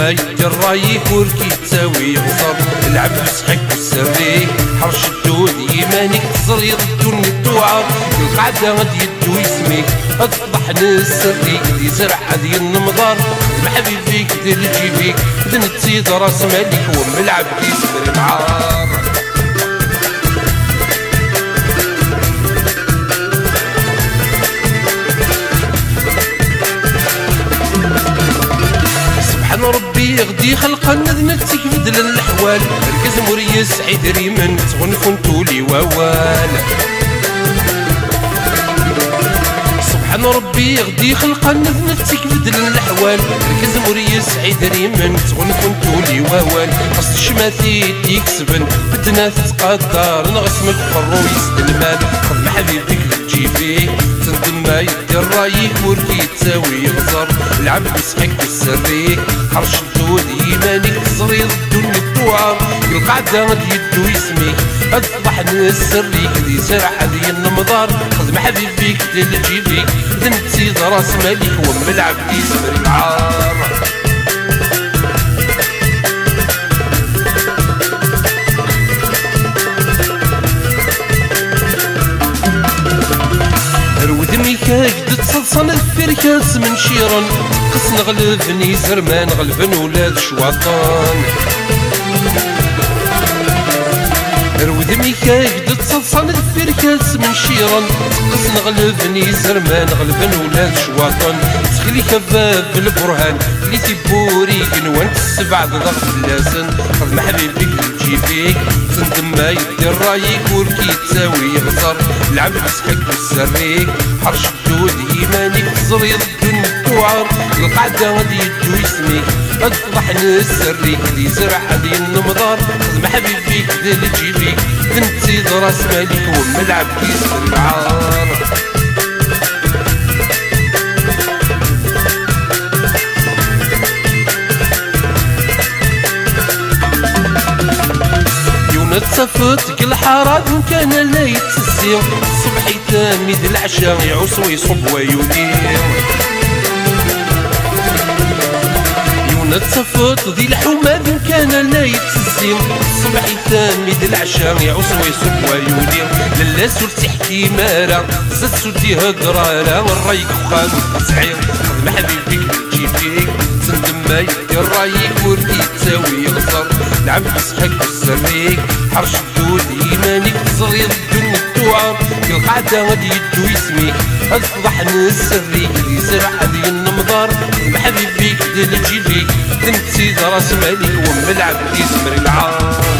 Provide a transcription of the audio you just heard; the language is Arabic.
ما يدير رايك وركي تساوي غصر العب مسحك والسريك حرش الدود يمانك تزريض الدون الدوعة القعدة غد يدو يسميك اضبح نسريك دي زرع هذي النمضار محبي فيك دير جيبيك دنتي راس مالك وملعب يسمر معار سبحان ربي غدي خلقا نذنك بدل الحوال ركز مريس سعيد ريمن تغنفون تولي ووال سبحان ربي غدي خلقا نذنك بدل الحوال ركز مريس سعيد ريمن تغنفون تولي ووال قصد شماثي تيكسبن بدنا تتقدر نغسمك فرو يسد المال خذ حبيبك تجيبيه تندم ما يدير رايك وركي تساوي غزر العب مسحك والسريك حرش الدود يمانك تزريض الدنيا الدوعة القعدة غد يدو يسميك اضبح نسريك دي زرع هذي النمضار خذ محبيب فيك ديال جيبيك ذنتي راس مالك وملعب يسمر العار ودميكاك تتصلصن الفركاس من شيران قص نغلبني زرمان غلبن ولاد شواطان ودميكاك تتصلصن الفركاس من شيران قص نغلبني زرمان غلبن ولاد شواطان تخلي كباب بالبرهان اللي تبوري قنوان السبع ضغط اللاسن خذ محبيبك لجيبيك تندم ما يدير رايك وركي تساوي غزر العب مسحك والسريك حرش الدود يمانك تزريض الدنيا الدوعر القعدة غادي يدو يسميك اضبح نسريك دي زرع هذي النمضار خذ محبيب فيك ديال جيبيك ذنتي راس مالك وملعب يسمر العار تصفت الحارات وكان لا يتسير الصبح يتامد العشاء يعوس ويصب ويدير تصفت ذي الحماد كان لا يتسير الصبح يتامد العشاء يعوس ويصب ويدير لالا سلتي حكيمارة زاد سلتي هدرارة الرايك خان تسعير خذ محبيبك تجيبيك تندم ما يدير رايك وركي تساوي غزر العب مسحك والسريك حرش الدود يمانك تزريض الدنيا الدوعة القعدة غادي يدو يسميك اضبح نسريك دي زرع هذي النمضار محبيب فيك ديال جيبيك ذنتي راس مالك وملعب يسمر العار